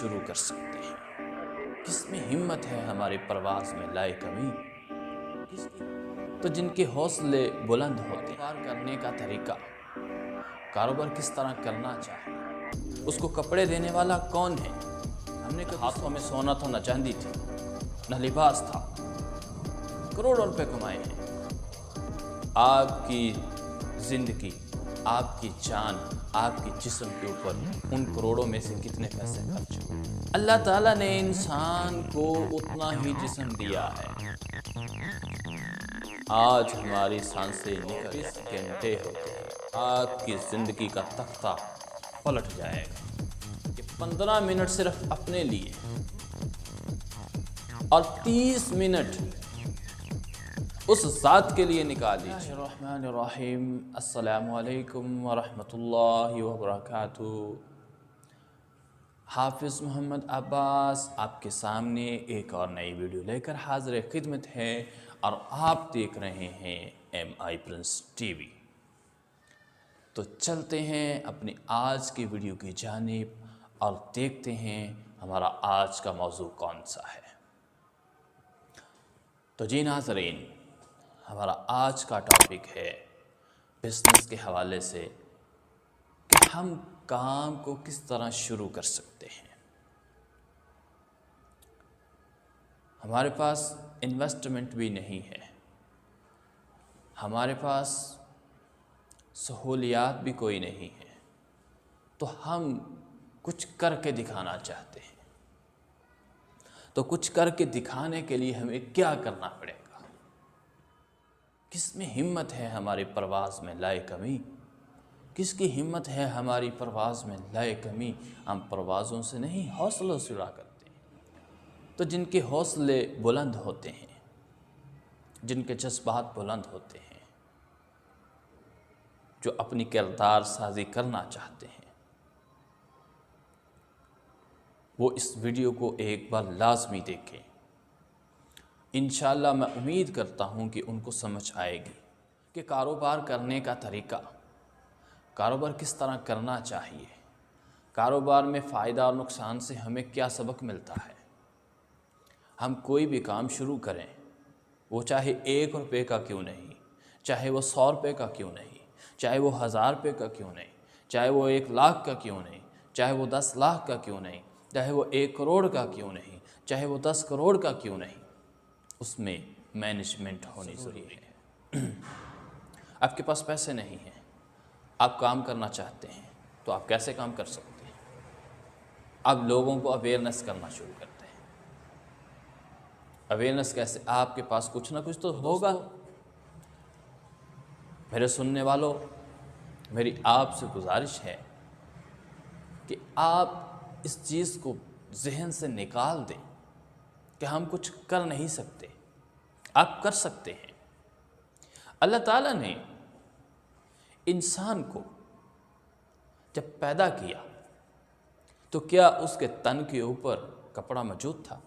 شروع کر سکتے ہیں؟ کس میں ہمت ہے ہماری پرواز میں لائے کمی؟ تو جن کے حوصلے بلند ہوتے ہیں، کاروبار کرنے کا طریقہ، کاروبار کس طرح کرنا چاہیے، اس کو کپڑے دینے والا کون ہے؟ ہم نے ہاتھوں میں سونا تھا، نہ چاندی تھی، نہ لباس تھا، کروڑوں روپے کمائے ہیں۔ آپ کی زندگی، آپ کی جان، آپ کی جسم کے اوپر ان کروڑوں میں سے کتنے پیسے خرچ ہوئے؟ اللہ تعالیٰ نے انسان کو اتنا ہی جسم دیا ہے۔ آج ہماری سانسیں نکل 20 گھنٹے ہوتے ہیں، آپ کی زندگی کا تختہ پلٹ جائے گا کہ 15 منٹ صرف اپنے لیے اور 30 منٹ اس ذات کے لیے نکال لیجیے۔ الرحمن الرحیم، السلام علیکم ورحمۃ اللہ وبرکاتہ۔ حافظ محمد عباس آپ کے سامنے ایک اور نئی ویڈیو لے کر حاضر خدمت ہے، اور آپ دیکھ رہے ہیں MI پرنس ٹی وی۔ تو چلتے ہیں اپنی آج کی ویڈیو کی جانب اور دیکھتے ہیں ہمارا آج کا موضوع کون سا ہے۔ تو جی ناظرین، ہمارا آج کا ٹاپک ہے بزنس کے حوالے سے کہ ہم کام کو کس طرح شروع کر سکتے ہیں۔ ہمارے پاس انویسٹمنٹ بھی نہیں ہے، ہمارے پاس سہولیات بھی کوئی نہیں ہے، تو ہم کچھ کر کے دکھانا چاہتے ہیں۔ تو کچھ کر کے دکھانے کے لیے ہمیں کیا کرنا پڑے گا؟ کس میں ہمت ہے ہماری پرواز میں لائے کمی؟ کس کی ہمت ہے ہماری پرواز میں لائے کمی؟ ہم پروازوں سے نہیں، حوصلوں سے اڑا کرتے ہیں۔ تو جن کے حوصلے بلند ہوتے ہیں، جن کے جذبات بلند ہوتے ہیں، جو اپنی کردار سازی کرنا چاہتے ہیں، وہ اس ویڈیو کو ایک بار لازمی دیکھیں۔ انشاءاللہ میں امید کرتا ہوں کہ ان کو سمجھ آئے گی کہ کاروبار کرنے کا طریقہ، کاروبار کس طرح کرنا چاہیے، کاروبار میں فائدہ اور نقصان سے ہمیں کیا سبق ملتا ہے۔ ہم کوئی بھی کام شروع کریں، وہ چاہے 1 روپے کا کیوں نہیں، چاہے وہ 100 روپے کا کیوں نہیں، چاہے وہ 1000 روپے کا کیوں نہیں، چاہے وہ 1 لاکھ کا کیوں نہیں، چاہے وہ 10 لاکھ کا کیوں نہیں، چاہے وہ 1 کروڑ کا کیوں نہیں، چاہے وہ 10 کروڑ کا کیوں نہیں، اس میں مینجمنٹ ہونی ضروری ہے۔ آپ کے پاس پیسے نہیں ہیں، آپ کام کرنا چاہتے ہیں، تو آپ کیسے کام کر سکتے ہیں؟ آپ لوگوں کو اویئرنیس کرنا شروع کرتے ہیں۔ اویئرنیس کیسے؟ آپ کے پاس کچھ نہ کچھ تو ہوگا۔ میرے سننے والوں، میری آپ سے گزارش ہے کہ آپ اس چیز کو ذہن سے نکال دیں کہ ہم کچھ کر نہیں سکتے۔ آپ کر سکتے ہیں۔ اللہ تعالیٰ نے انسان کو جب پیدا کیا تو کیا اس کے تن کے اوپر کپڑا موجود تھا؟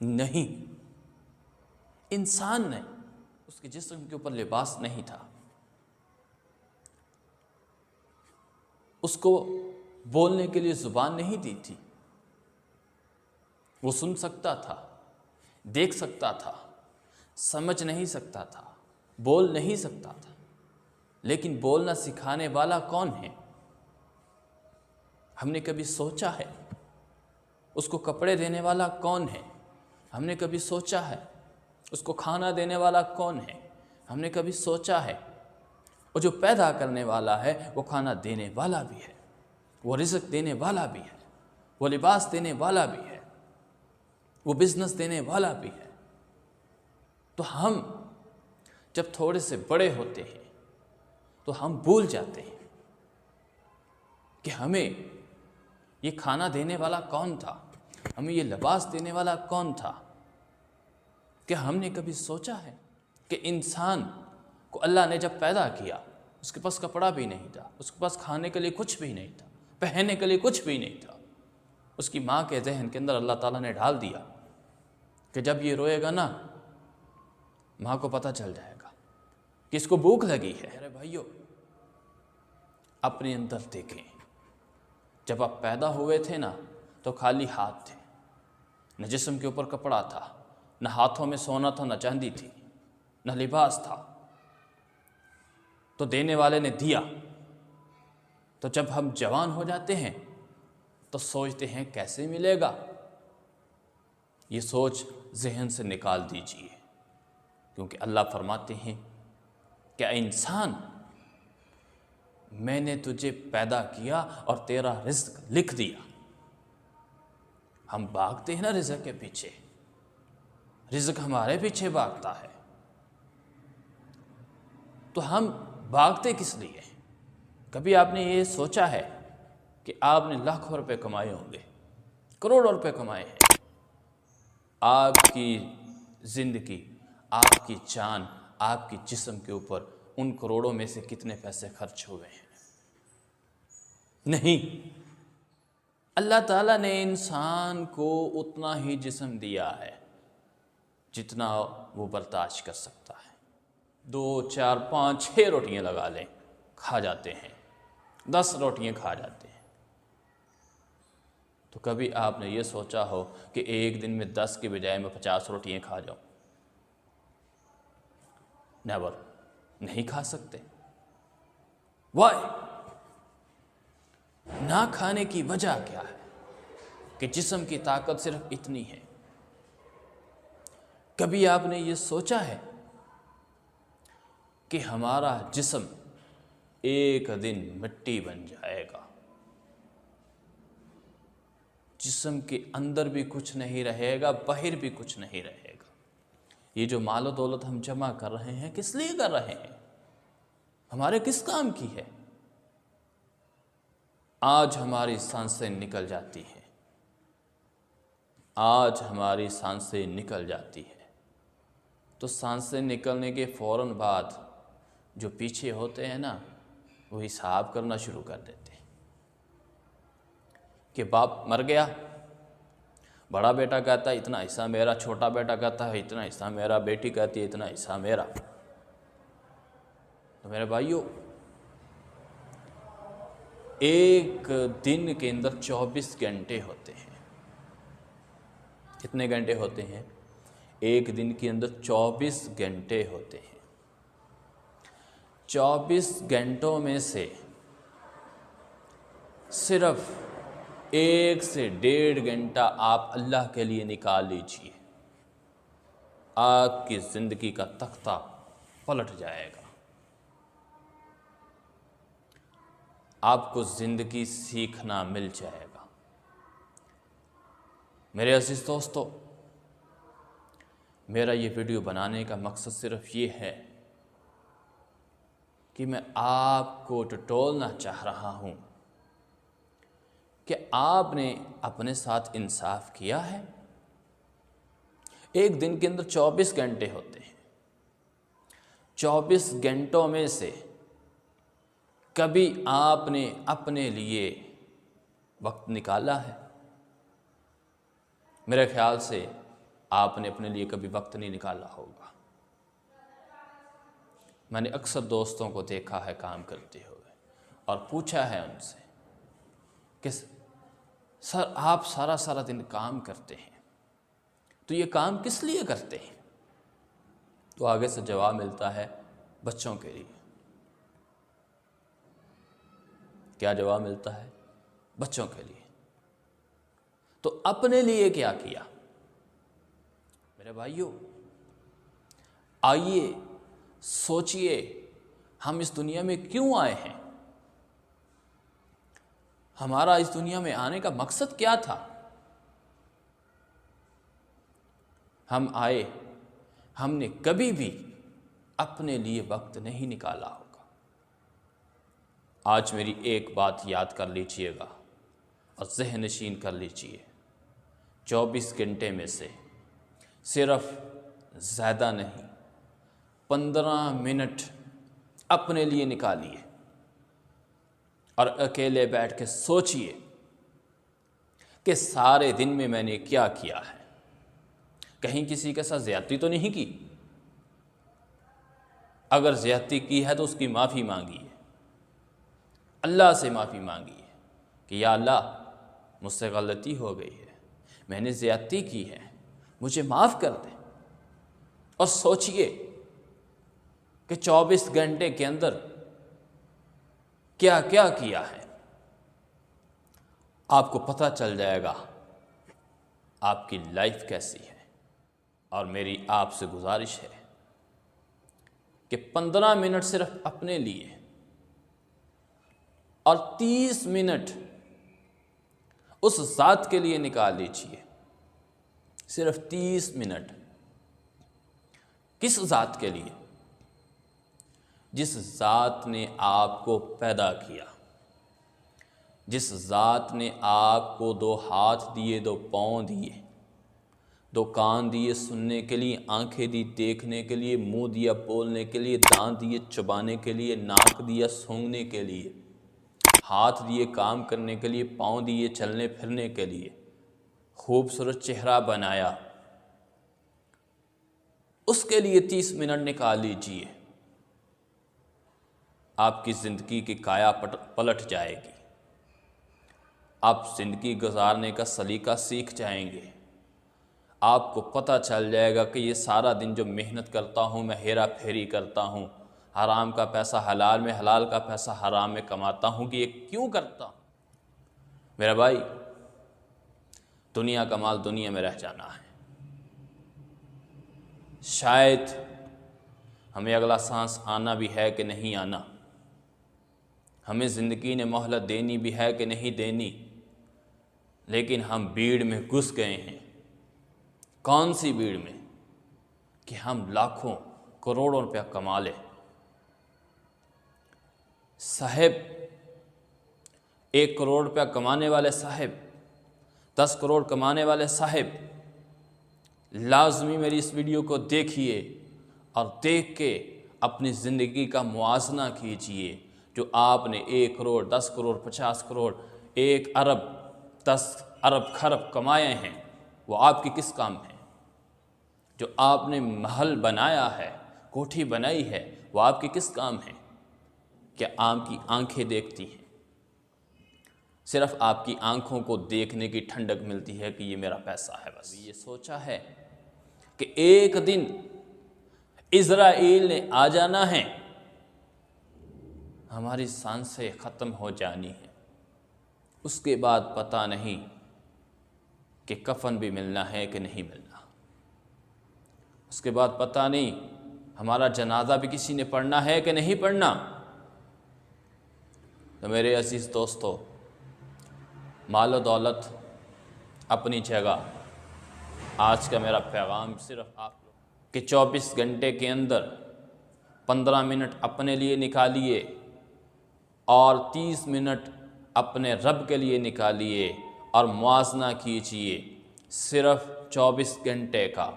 نہیں۔ انسان نے، اس کے جسم کے اوپر لباس نہیں تھا۔ اس کو بولنے کے لیے زبان نہیں دی تھی۔ وہ سن سکتا تھا، دیکھ سکتا تھا، سمجھ نہیں سکتا تھا، بول نہیں سکتا تھا، لیکن بولنا سکھانے والا کون ہے؟ ہم نے کبھی سوچا ہے؟ اس کو کپڑے دینے والا کون ہے؟ ہم نے کبھی سوچا ہے؟ اس کو کھانا دینے والا کون ہے؟ ہم نے کبھی سوچا ہے؟ اور جو پیدا کرنے والا ہے وہ کھانا دینے والا بھی ہے، وہ رزق دینے والا بھی ہے، وہ لباس دینے والا بھی ہے، وہ بزنس دینے والا بھی ہے۔ تو ہم جب تھوڑے سے بڑے ہوتے ہیں تو ہم بھول جاتے ہیں کہ ہمیں یہ کھانا دینے والا کون تھا، ہمیں یہ لباس دینے والا کون تھا۔ کیا ہم نے کبھی سوچا ہے کہ انسان کو اللہ نے جب پیدا کیا، اس کے پاس کپڑا بھی نہیں تھا، اس کے پاس کھانے کے لیے کچھ بھی نہیں تھا، پہننے کے لیے کچھ بھی نہیں تھا۔ اس کی ماں کے ذہن کے اندر اللہ تعالیٰ نے ڈال دیا کہ جب یہ روئے گا نا، ماں کو پتہ چل جائے گا کہ اس کو بھوک لگی ہے۔ ارے بھائیو، اپنے اندر دیکھیں، جب آپ پیدا ہوئے تھے نا تو خالی ہاتھ تھے، نہ جسم کے اوپر کپڑا تھا، نہ ہاتھوں میں سونا تھا، نہ چاندی تھی، نہ لباس تھا، تو دینے والے نے دیا۔ تو جب ہم جوان ہو جاتے ہیں تو سوچتے ہیں کیسے ملے گا، یہ سوچ ذہن سے نکال دیجئے، کیونکہ اللہ فرماتے ہیں کہ اے انسان، میں نے تجھے پیدا کیا اور تیرا رزق لکھ دیا۔ ہم بھاگتے ہیں نا رزق کے پیچھے، رزق ہمارے پیچھے بھاگتا ہے، تو ہم بھاگتے کس لیے؟ کبھی آپ نے یہ سوچا ہے کہ آپ نے لاکھوں روپے کمائے ہوں گے، کروڑوں روپے کمائے ہیں، آپ کی زندگی، آپ کی جان، آپ کی جسم کے اوپر ان کروڑوں میں سے کتنے پیسے خرچ ہوئے ہیں؟ نہیں، اللہ تعالیٰ نے انسان کو اتنا ہی جسم دیا ہے جتنا وہ برداشت کر سکتا ہے۔ 2 4 5 6 روٹیاں لگا لیں، کھا جاتے ہیں، 10 روٹیاں کھا جاتے ہیں۔ تو کبھی آپ نے یہ سوچا ہو کہ ایک دن میں 10 کے بجائے میں 50 روٹیاں کھا جاؤں؟ نیور، نہیں کھا سکتے۔ وائی؟ نہ کھانے کی وجہ کیا ہے؟ کہ جسم کی طاقت صرف اتنی ہے۔ کبھی آپ نے یہ سوچا ہے کہ ہمارا جسم ایک دن مٹی بن جائے گا، جسم کے اندر بھی کچھ نہیں رہے گا، باہر بھی کچھ نہیں رہے گا۔ یہ جو مال و دولت ہم جمع کر رہے ہیں، کس لیے کر رہے ہیں؟ ہمارے کس کام کی ہے؟ آج ہماری سانسیں نکل جاتی ہیں، آج ہماری سانسیں نکل جاتی ہے تو سانسیں نکلنے کے فوراً بعد جو پیچھے ہوتے ہیں نا، وہ حساب کرنا شروع کر دیتے ہیں کہ باپ مر گیا، بڑا بیٹا کہتا ہے اتنا حصہ میرا، چھوٹا بیٹا کہتا ہے اتنا حصہ میرا، بیٹی کہتی ہے اتنا حصہ میرا۔ تو میرے بھائیو، ایک دن کے اندر 24 گھنٹے ہوتے ہیں۔ کتنے گھنٹے ہوتے ہیں؟ ایک دن کے اندر 24 گھنٹے ہوتے ہیں۔ 24 گھنٹوں میں سے صرف 1 سے 1.5 گھنٹہ آپ اللہ کے لیے نکال لیجئے، آپ کی زندگی کا تختہ پلٹ جائے گا۔ آپ کو زندگی سیکھنا مل جائے گا۔ میرے عزیز دوستو، میرا یہ ویڈیو بنانے کا مقصد صرف یہ ہے کہ میں آپ کو ٹٹولنا چاہ رہا ہوں کہ آپ نے اپنے ساتھ انصاف کیا ہے۔ ایک دن کے اندر 24 گھنٹے ہوتے ہیں، 24 گھنٹوں میں سے کبھی آپ نے اپنے لیے وقت نکالا ہے؟ میرے خیال سے آپ نے اپنے لیے کبھی وقت نہیں نکالا ہوگا۔ میں نے اکثر دوستوں کو دیکھا ہے کام کرتے ہوئے اور پوچھا ہے ان سے کہ سر آپ سارا دن کام کرتے ہیں تو یہ کام کس لیے کرتے ہیں؟ تو آگے سے جواب ملتا ہے بچوں کے لیے۔ کیا جواب ملتا ہے؟ بچوں کے لیے۔ تو اپنے لیے کیا کیا؟ میرے بھائیو، آئیے سوچئے ہم اس دنیا میں کیوں آئے ہیں؟ ہمارا اس دنیا میں آنے کا مقصد کیا تھا؟ ہم آئے، ہم نے کبھی بھی اپنے لیے وقت نہیں نکالا ہوگا۔ آج میری ایک بات یاد کر لیجئے گا اور ذہن نشین کر لیجئے، 24 گھنٹے میں سے صرف زیادہ نہیں 15 منٹ اپنے لیے نکالیے اور اکیلے بیٹھ کے سوچئے کہ سارے دن میں میں نے کیا کیا ہے۔ کہیں کسی کے ساتھ زیادتی تو نہیں کی؟ اگر زیادتی کی ہے تو اس کی معافی مانگیے، اللہ سے معافی مانگیے کہ یا اللہ مجھ سے غلطی ہو گئی ہے، میں نے زیادتی کی ہے، مجھے معاف کر دیں۔ اور سوچئے کہ 24 گھنٹے کے اندر کیا کیا کیا ہے، آپ کو پتہ چل جائے گا آپ کی لائف کیسی ہے۔ اور میری آپ سے گزارش ہے کہ 15 منٹ صرف اپنے لیے اور 30 منٹ اس ذات کے لیے نکال لیجیے، صرف 30 منٹ۔ کس ذات کے لیے؟ جس ذات نے آپ کو پیدا کیا، جس ذات نے آپ کو 2 ہاتھ دیے، 2 پاؤں دیے، 2 کان دیے سننے کے لیے، آنکھیں دی دیکھنے کے لیے، منہ دیا بولنے کے لیے، دانت دیے چبانے کے لیے، ناک دیا سونگھنے کے لیے، ہاتھ دیے کام کرنے کے لیے، پاؤں دیے چلنے پھرنے کے لیے، خوبصورت چہرہ بنایا، اس کے لیے 30 منٹ نکال لیجیے۔ آپ کی زندگی کی کایا پلٹ جائے گی، آپ زندگی گزارنے کا سلیقہ سیکھ جائیں گے۔ آپ کو پتہ چل جائے گا کہ یہ سارا دن جو محنت کرتا ہوں، میں ہیرا پھیری کرتا ہوں، حرام کا پیسہ حلال میں، حلال کا پیسہ حرام میں کماتا ہوں، کہ یہ کیوں کرتا ہوں؟ میرا بھائی، دنیا کا مال دنیا میں رہ جانا ہے۔ شاید ہمیں اگلا سانس آنا بھی ہے کہ نہیں آنا، ہمیں زندگی نے مہلت دینی بھی ہے کہ نہیں دینی، لیکن ہم بھیڑ میں گھس گئے ہیں۔ کون سی بھیڑ میں؟ کہ ہم لاکھوں کروڑوں روپیہ کما لیں۔ صاحب 1 کروڑ روپیہ کمانے والے صاحب، 10 کروڑ کمانے والے صاحب، لازمی میری اس ویڈیو کو دیکھیے اور دیکھ کے اپنی زندگی کا موازنہ کیجئے۔ جو آپ نے 1 کروڑ، 10 کروڑ، 50 کروڑ، 1 ارب، 10 ارب خرب کمائے ہیں، وہ آپ کی کس کام ہیں؟ جو آپ نے محل بنایا ہے، کوٹھی بنائی ہے، وہ آپ کی کس کام ہیں؟ کیا آپ کی آنکھیں دیکھتی ہیں؟ صرف آپ کی آنکھوں کو دیکھنے کی ٹھنڈک ملتی ہے کہ یہ میرا پیسہ ہے۔ بس یہ سوچا ہے کہ ایک دن اسرائیل نے آ جانا ہے، ہماری سانسیں ختم ہو جانی ہیں، اس کے بعد پتہ نہیں کہ کفن بھی ملنا ہے کہ نہیں ملنا، اس کے بعد پتہ نہیں ہمارا جنازہ بھی کسی نے پڑھنا ہے کہ نہیں پڑھنا۔ تو میرے عزیز دوستو، مال و دولت اپنی جگہ، آج کا میرا پیغام صرف آپ لوگ کہ 24 گھنٹے کے اندر 15 منٹ اپنے لیے نکالیے اور 30 منٹ اپنے رب کے لیے نکالیے، اور موازنہ کیجئے صرف 24 گھنٹے کا،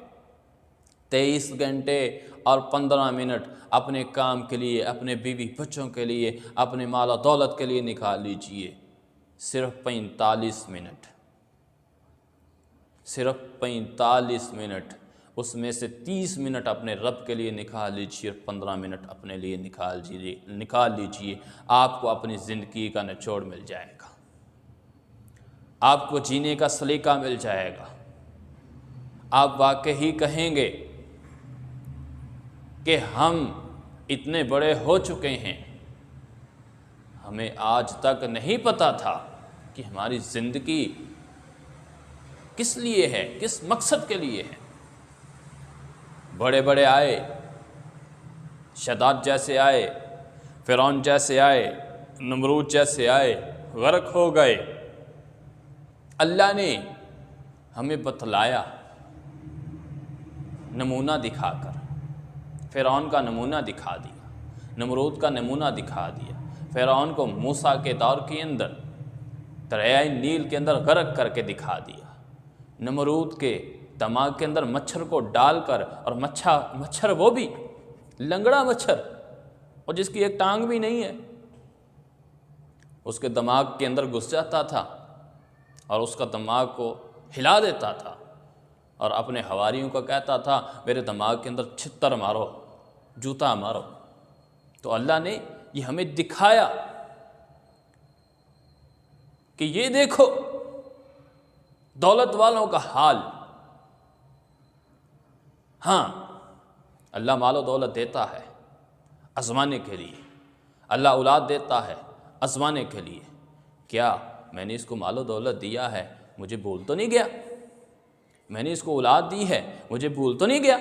23 گھنٹے اور 15 منٹ اپنے کام کے لیے، اپنے بیوی بچوں کے لیے، اپنے مال و دولت کے لیے نکال لیجئے۔ صرف 45 منٹ، صرف 45 منٹ، اس میں سے 30 منٹ اپنے رب کے لیے نکال لیجئے اور 15 منٹ اپنے لیے نکال لیجئے۔ آپ کو اپنی زندگی کا نچوڑ مل جائے گا، آپ کو جینے کا سلیقہ مل جائے گا۔ آپ واقعی کہیں گے کہ ہم اتنے بڑے ہو چکے ہیں، ہمیں آج تک نہیں پتا تھا کہ ہماری زندگی کس لیے ہے، کس مقصد کے لیے ہے۔ بڑے بڑے آئے، شداد جیسے آئے، فرعون جیسے آئے، نمرود جیسے آئے، غرق ہو گئے۔ اللہ نے ہمیں بتلایا نمونہ دکھا کر، فرعون کا نمونہ دکھا دیا، نمرود کا نمونہ دکھا دیا۔ فرعون کو موسیٰ کے دور کے اندر دریائے نیل کے اندر غرق کر کے دکھا دیا، نمرود کے دماغ کے اندر مچھر کو ڈال کر، اور مچھر وہ بھی لنگڑا مچھر، اور جس کی ایک ٹانگ بھی نہیں ہے، اس کے دماغ کے اندر گھس جاتا تھا اور اس کا دماغ کو ہلا دیتا تھا، اور اپنے حواریوں کو کہتا تھا میرے دماغ کے اندر چھتر مارو، جوتا مارو۔ تو اللہ نے یہ ہمیں دکھایا کہ یہ دیکھو دولت والوں کا حال۔ ہاں، اللہ مال و دولت دیتا ہے آزمانے کے لیے، اللہ اولاد دیتا ہے آزمانے کے لیے۔ کیا میں نے اس کو مال و دولت دیا ہے، مجھے بھول تو نہیں گیا؟ میں نے اس کو اولاد دی ہے، مجھے بھول تو نہیں گیا؟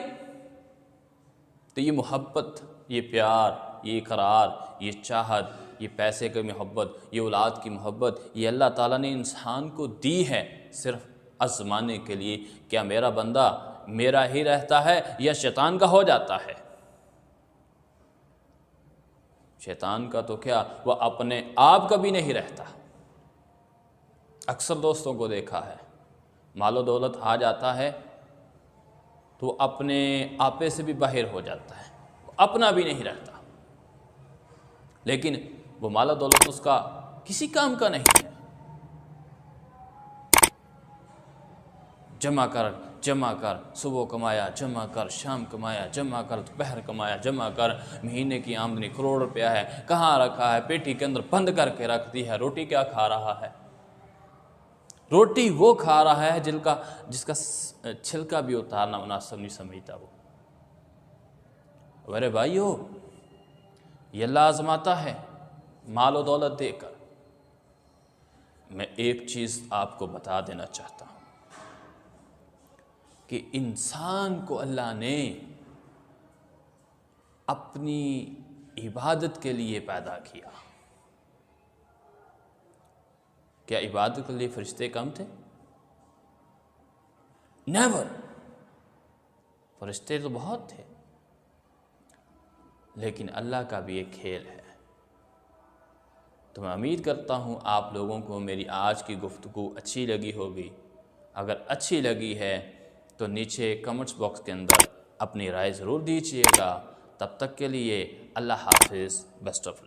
تو یہ محبت، یہ پیار، یہ اقرار، یہ چاہت، یہ پیسے کی محبت، یہ اولاد کی محبت، یہ اللہ تعالیٰ نے انسان کو دی ہے صرف آزمانے کے لیے۔ کیا میرا بندہ میرا ہی رہتا ہے یا شیطان کا ہو جاتا ہے؟ شیطان کا تو کیا، وہ اپنے آپ کا بھی نہیں رہتا۔ اکثر دوستوں کو دیکھا ہے، مال و دولت آ جاتا ہے تو وہ اپنے آپے سے بھی باہر ہو جاتا ہے، وہ اپنا بھی نہیں رہتا۔ لیکن وہ مال و دولت اس کا کسی کام کا نہیں ہے۔ جمع کر، صبح کمایا، جمع کر، شام کمایا، جمع کر، دوپہر کمایا، جمع کر، مہینے کی آمدنی کروڑ روپیہ ہے، کہاں رکھا ہے؟ پیٹی کے اندر بند کر کے رکھ دی ہے۔ روٹی کیا کھا رہا ہے؟ روٹی وہ کھا رہا ہے جس کا چھلکا بھی اتارنا مناسب نہیں سمجھتا وہ۔ میرے بھائیو، یہ اللہ آزماتا ہے مال و دولت دے کر۔ میں ایک چیز آپ کو بتا دینا چاہتا ہوں کہ انسان کو اللہ نے اپنی عبادت کے لیے پیدا کیا۔ کیا عبادت کے لیے فرشتے کم تھے؟ نیور، فرشتے تو بہت تھے، لیکن اللہ کا بھی ایک کھیل ہے۔ تو میں امید کرتا ہوں آپ لوگوں کو میری آج کی گفتگو اچھی لگی ہوگی۔ اگر اچھی لگی ہے تو نیچے کمنٹس باکس کے اندر اپنی رائے ضرور دیجیے گا۔ تب تک کے لیے اللہ حافظ، بیسٹ آف لک۔